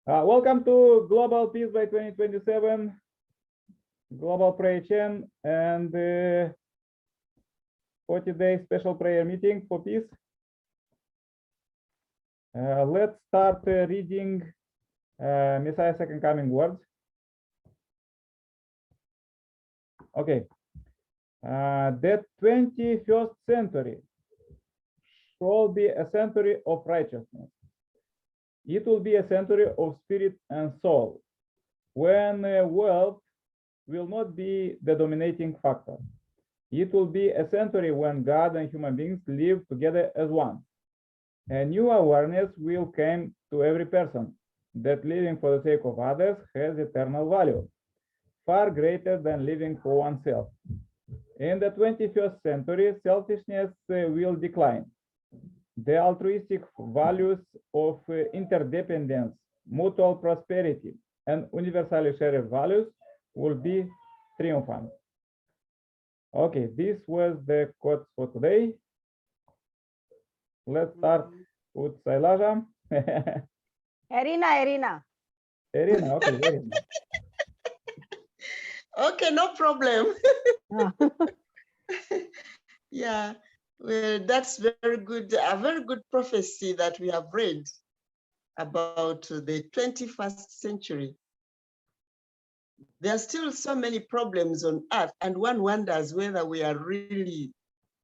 Welcome to Global Peace by 2027, Global Prayer Chain, and 40-day special prayer meeting for peace. Let's start reading Messiah's second coming words. Okay. The 21st century shall be a century of righteousness. It will be a century of spirit and soul, when wealth will not be the dominating factor. It will be a century when God and human beings live together as one. A new awareness will come to every person that living for the sake of others has eternal value, far greater than living for oneself. In the 21st century, selfishness will decline. The altruistic values of interdependence, mutual prosperity, and universally shared values will be triumphant. Okay, this was the quote for today. Let's start with Sailaja. Irina. Irina, okay, Irina. Okay, no problem. Yeah, well, that's very good, a very good prophecy that we have read about the 21st century. There are still so many problems on earth, and one wonders whether we are really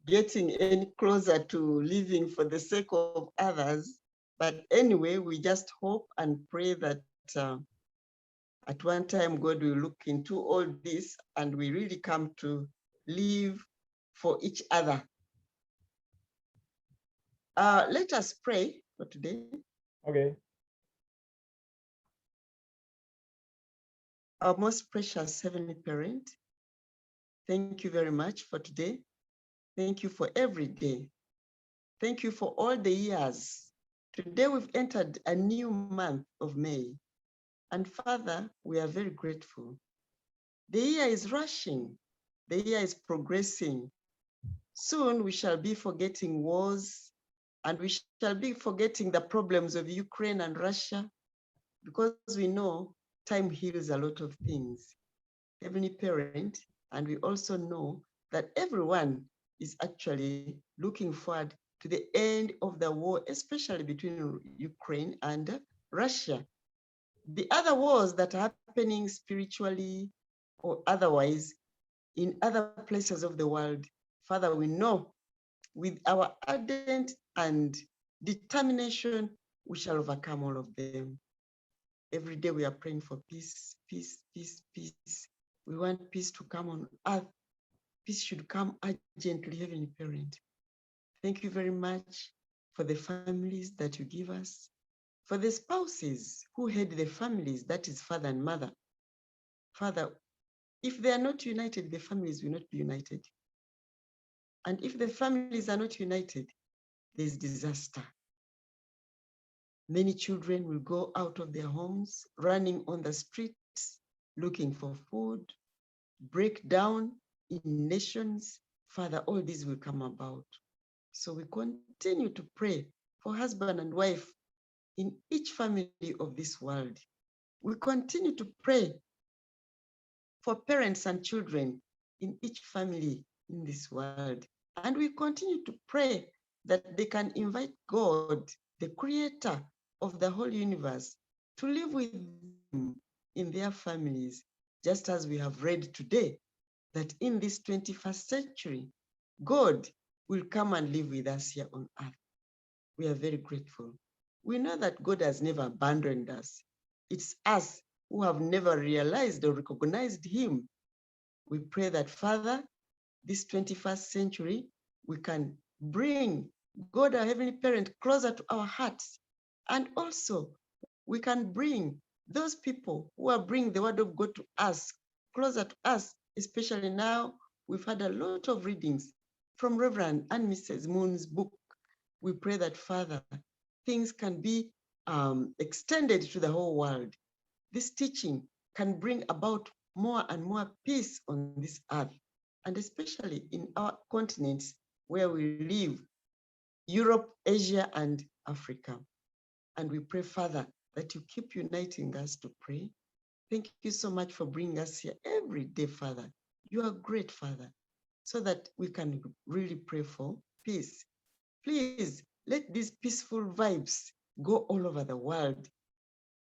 getting any closer to living for the sake of others. But anyway, we just hope and pray that at one time God will look into all this and we really come to live for each other. Let us pray for today. Okay. Our most precious Heavenly Parent, thank you very much for today. Thank you for every day. Thank you for all the years. Today we've entered a new month of May. And Father, we are very grateful. The year is rushing. The year is progressing. Soon we shall be forgetting wars, and we shall be forgetting the problems of Ukraine and Russia, because we know time heals a lot of things. Heavenly Parent, and we also know that everyone is actually looking forward to the end of the war, especially between Ukraine and Russia. The other wars that are happening spiritually or otherwise in other places of the world, Father, we know with our ardent and determination, we shall overcome all of them. Every day we are praying for peace, peace, peace, peace. We want peace to come on earth. Peace should come urgently, Heavenly Parent. Thank you very much for the families that you give us, for the spouses who head the families, that is father and mother. Father, if they are not united, the families will not be united. And if the families are not united, there's disaster. Many children will go out of their homes, running on the streets, looking for food, breakdown in nations. Father, all this will come about. So we continue to pray for husband and wife in each family of this world. We continue to pray for parents and children in each family in this world. And we continue to pray that they can invite God, the creator of the whole universe, to live with them in their families, just as we have read today, that in this 21st century, God will come and live with us here on earth. We are very grateful. We know that God has never abandoned us. It's us who have never realized or recognized him. We pray that, Father, this 21st century, we can bring God, our Heavenly Parent, closer to our hearts. And also, we can bring those people who are bringing the word of God to us, closer to us, especially now. We've had a lot of readings from Reverend and Mrs. Moon's book. We pray that, Father, things can be extended to the whole world. This teaching can bring about more and more peace on this earth, and especially in our continents where we live, Europe, Asia, and Africa. And we pray, Father, that you keep uniting us to pray. Thank you so much for bringing us here every day, Father. You are great, Father, so that we can really pray for peace. Please let these peaceful vibes go all over the world.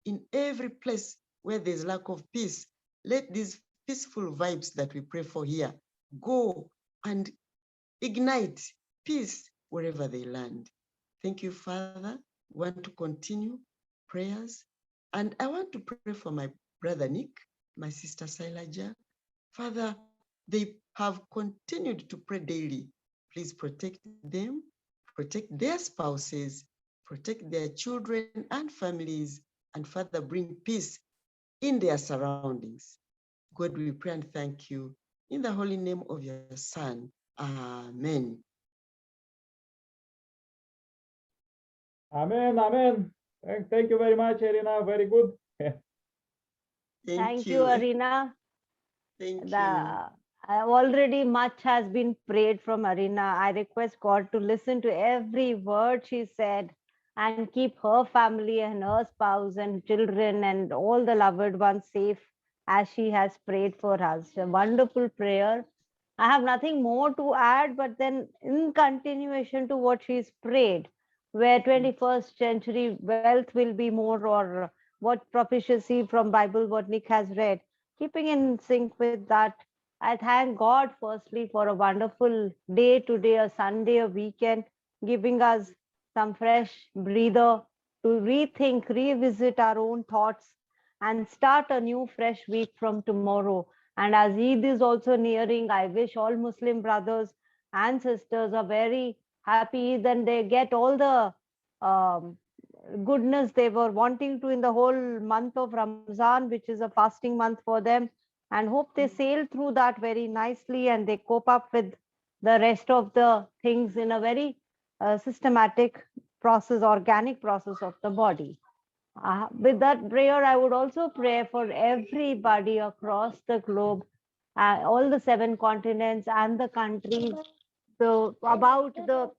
In every place where there's lack of peace, let these peaceful vibes that we pray for here go and ignite peace wherever they land. Thank you, Father. We want to continue prayers. And I want to pray for my brother Nick, my sister Silaja. Father, they have continued to pray daily. Please protect them, protect their spouses, protect their children and families, and Father, bring peace in their surroundings. God, we pray and thank you in the holy name of your Son. Amen. Amen, amen. Thank you very much, Irina. Very good. Thank you, Arina. Thank you. Already much has been prayed from Arina. I request God to listen to every word she said and keep her family and her spouse and children and all the loved ones safe as she has prayed for us. A wonderful prayer. I have nothing more to add, but then in continuation to what she's prayed, where 21st century wealth will be more, or what proficiency from Bible, what Nick has read, keeping in sync with that, I thank God firstly for a wonderful day today, a Sunday, a weekend, giving us some fresh breather to rethink, revisit our own thoughts and start a new fresh week from tomorrow. And as Eid is also nearing, I wish all Muslim brothers and sisters a very happy Eid and they get all the goodness they were wanting to in the whole month of Ramzan, which is a fasting month for them, and hope they sail through that very nicely and they cope up with the rest of the things in a very systematic process, organic process of the body. With that prayer, I would also pray for everybody across the globe, all the 7 continents and the countries. So about the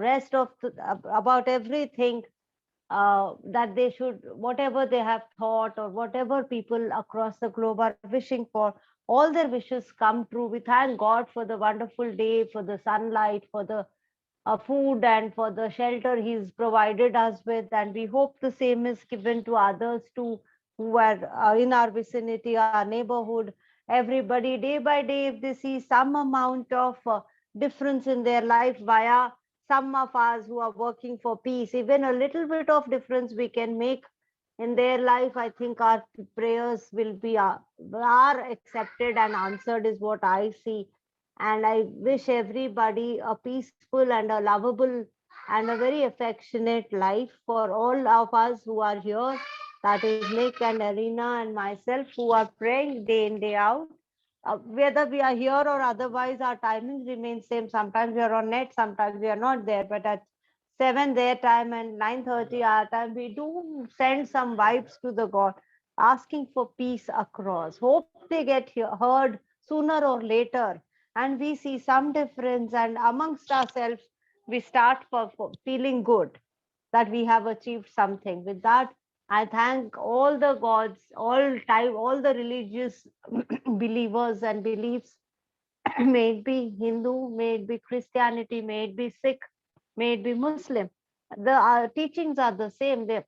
rest of about everything that they should, whatever they have thought or whatever people across the globe are wishing for, all their wishes come true. We thank God for the wonderful day, for the sunlight, for the food and for the shelter he's provided us with, and we hope the same is given to others too who are in our vicinity, our neighborhood. Everybody, day by day, if they see some amount of difference in their life via some of us who are working for peace, even a little bit of difference we can make in their life, I think our prayers will be are accepted and answered, is what I see. And I wish everybody a peaceful and a lovable and a very affectionate life for all of us who are here. That is Nick and Arina and myself who are praying day in, day out. Whether we are here or otherwise, our timings remain same. Sometimes we are on net, sometimes we are not there. But at 7 their time and 9:30 our time, we do send some vibes to the God, asking for peace across. Hope they get heard sooner or later, and we see some difference, and amongst ourselves we start for feeling good that we have achieved something. With that, I thank all the gods, all the religious believers and beliefs, may it be Hindu, may it be Christianity, may it be Sikh, may it be Muslim. The teachings are the same. The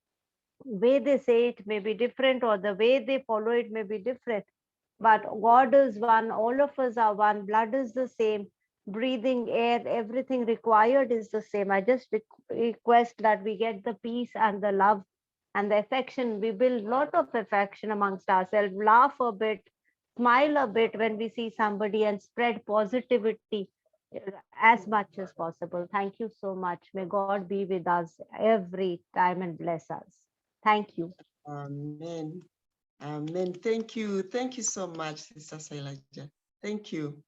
way they say it may be different, or the way they follow it may be different. But God is one, all of us are one, blood is the same, breathing air, everything required is the same. I just request that we get the peace and the love and the affection. We build a lot of affection amongst ourselves, laugh a bit, smile a bit when we see somebody, and spread positivity as much as possible. Thank you so much. May God be with us every time and bless us. Thank you. Amen. Amen. Thank you. Thank you so much, Sister Sailaja. Thank you.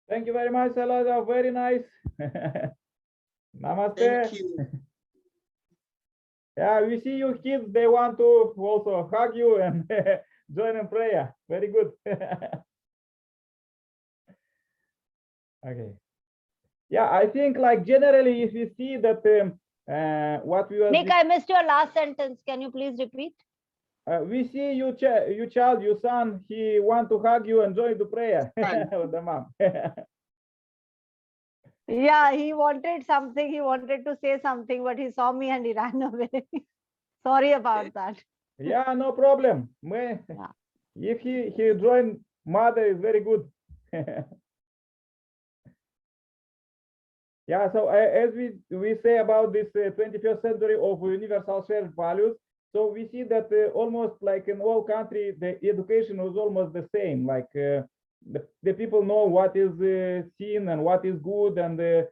Thank you very much, Elijah. Very nice. Namaste. Thank you. Yeah, we see you kids. They want to also hug you and join in prayer. Very good. Okay. Yeah, I think like generally, if you see that what we were Nick, I missed your last sentence. Can you please repeat? we see you, child, your son. He want to hug you and join the prayer. The mom. Yeah, he wanted something. He wanted to say something, but he saw me and he ran away. Sorry about that. Yeah, no problem. If he joined mother is very good. Yeah, so as we say about this 21st century of universal shared values, so we see that almost like in all countries, the education was almost the same. Like the people know what is seen and what is good, and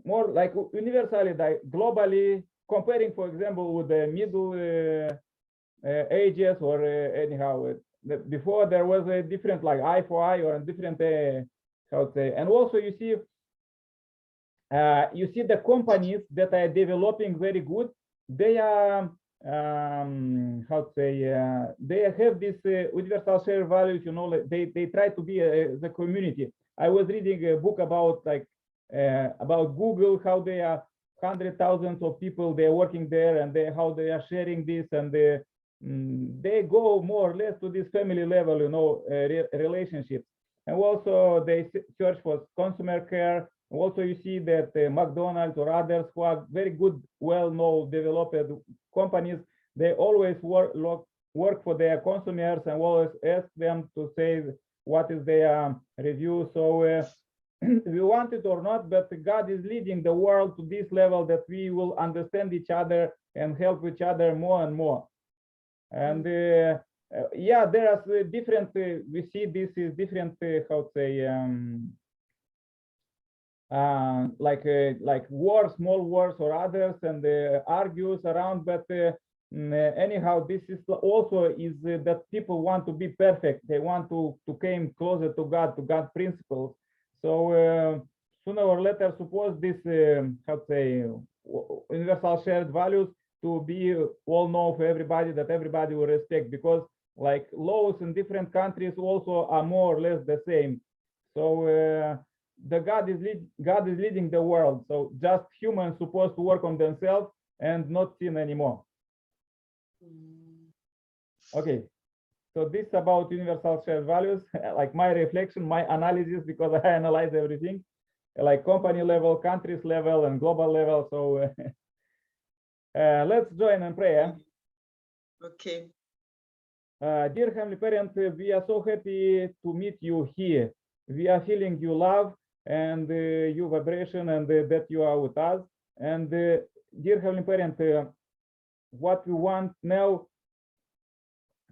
more like universally, like globally, comparing, for example, with the middle ages or anyhow. Before there was a different, like eye for eye, or a different, how to say, and also you see the companies that are developing very good, they are how to say, they have this universal shared values, you know, like they try to be the community. I was reading a book about about Google, how they are hundreds of thousands of people, they're working there, and how they are sharing this, and they go more or less to this family level, you know, relationships. And also they search for consumer care. Also, you see that McDonald's or others who are very good, well-known, developed companies, they always work for their consumers and always ask them to say what is their review. So we want it or not, but God is leading the world to this level that we will understand each other and help each other more and more. And yeah, there are different, we see this is different, how to say, like wars, small wars or others, and argues around, but anyhow, this is also that people want to be perfect. They want to come closer to God principles. So sooner or later, suppose this, how to say, universal shared values to be all known for everybody, that everybody will respect, because like laws in different countries also are more or less the same. So God is leading the world. So just humans supposed to work on themselves and not sin anymore. Okay, so this about universal shared values, like my reflection, my analysis, because I analyze everything, like company level, countries level, and global level. So let's join in prayer. Okay. Dear Heavenly Parent, we are so happy to meet you here. We are feeling your love and your vibration, and that you are with us. And dear Heavenly Parent, what we want now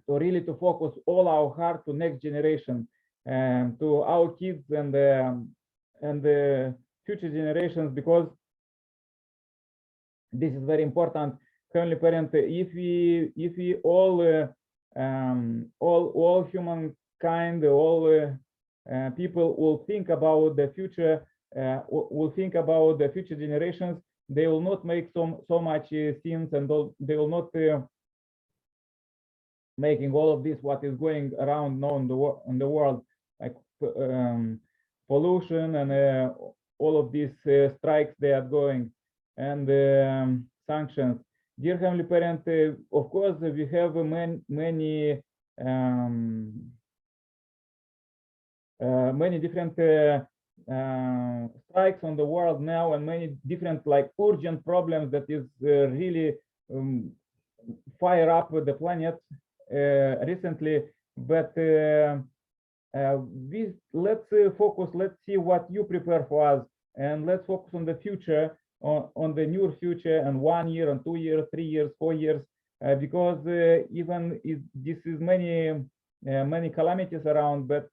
to really to focus all our heart to next generation, to our kids and the future generations, because this is very important. Heavenly Parent, if we all humankind, all people will think about the future, will think about the future generations, they will not make so much sins, and they will not making all of this what is going around now in the world, like pollution and all of these strikes they are going, and sanctions. Dear Heavenly Parent, of course we have many different strikes on the world now, and many different like urgent problems that is really fire up the planet recently. But let's focus, let's see what you prepare for us, and let's focus on the future, on the near future, and 1 year and 2 years, 3 years, 4 years, because even if this is many calamities around, but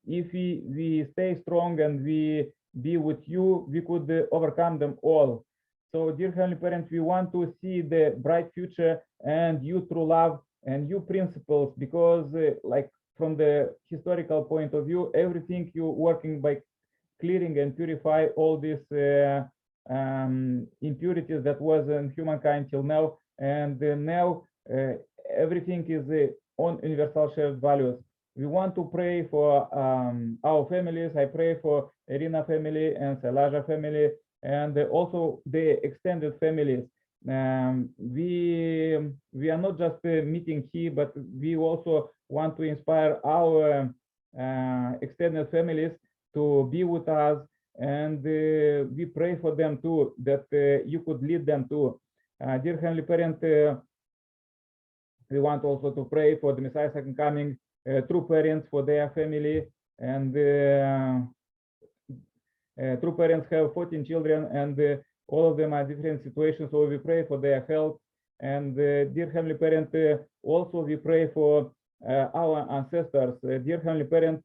if we stay strong and we be with you, we could overcome them all. So dear Heavenly Parent, we want to see the bright future and you through love and you principles, because like from the historical point of view, everything you working by clearing and purify all these impurities that was in humankind till now, and now everything is on universal shared values. We want to pray for our families. I pray for Irina family and Selaja family, and also the extended families. We are not just meeting here, but we also want to inspire our extended families to be with us, and we pray for them too, that you could lead them too. Dear Heavenly Parent, we want also to pray for the Messiah second coming, true parents for their family, and true parents have 14 children, and all of them are different situations, so we pray for their health. And dear Heavenly Parent, also we pray for our ancestors. Dear Heavenly Parent,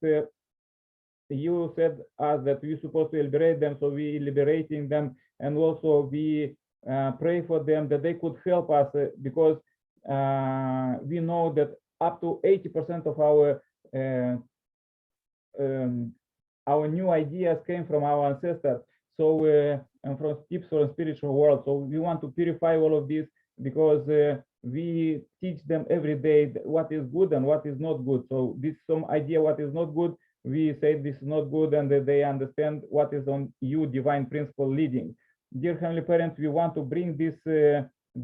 you said us that we're supposed to liberate them, so we liberating them, and also we pray for them that they could help us, because we know that up to 80% of our new ideas came from our ancestors, so and from tips from spiritual world. So we want to purify all of this, because we teach them every day what is good and what is not good. So this some idea what is not good, we say this is not good, and they understand what is on you divine principle leading. Dear Heavenly Parents, we want to bring this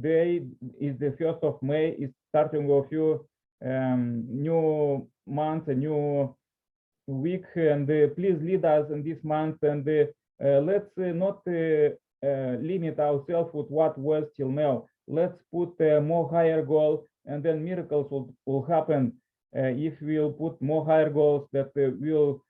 day is the 1st of May, is starting of you new month, a new week, and please lead us in this month, and let's not limit ourselves with what was till now. Let's put more higher goal, and then miracles will happen if we'll put more higher goals that will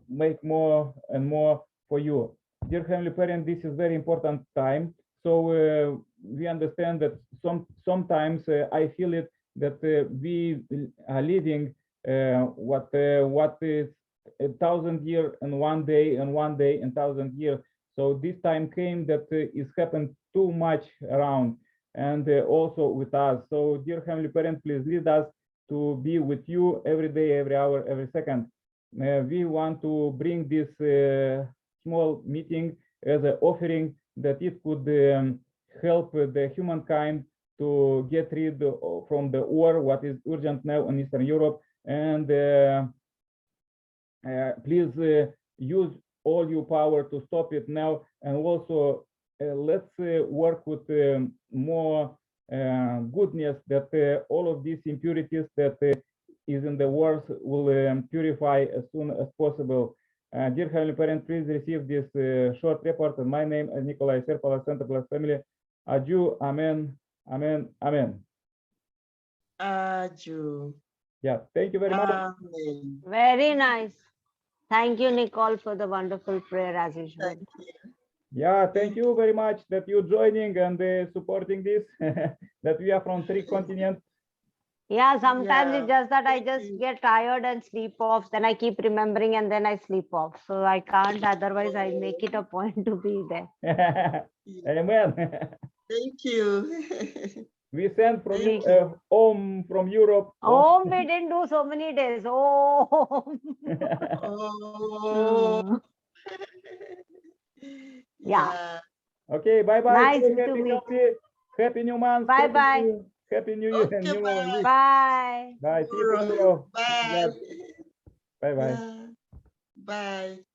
make more and more for you. Dear Heavenly Parent, this is very important time. So we understand that sometimes I feel it that we are living what is 1,000 years and one day, and 1 day and 1,000 years. So this time came that it's happened too much around, and also with us. So dear Heavenly Parent, please lead us to be with you every day, every hour, every second. We want to bring this small meeting as an offering that it could help the humankind to get rid from the war, what is urgent now in Eastern Europe. And please use all your power to stop it now. And also let's work with more goodness, that all of these impurities that is in the world will purify as soon as possible. Dear Heavenly Parent, please receive this short report in my name as Nikolai Serpala, Center Plus Family. Adieu, Amen, Amen, Amen. Adieu. Yeah, thank you very much. Amen. Very nice. Thank you, Nicole, for the wonderful prayer as usual. Thank you. Yeah, thank you very much that you're joining and supporting this, that we are from 3 continents. Yeah, sometimes Yeah, it's just that I thank just you. get tired and sleep off. Then I keep remembering and then I sleep off. So I can't, otherwise I make it a point to be there. Amen. Thank you. We sent from Thank you, home from Europe. Oh, we didn't do so many days. Oh. Oh. Yeah. Okay, bye-bye. Nice Stay to happy, meet. healthy. Happy new month. Bye-bye. Happy new year. Okay, New bye. week. Bye. Bye. See you Tomorrow. tomorrow. Bye. Bye-bye. Yeah. Bye.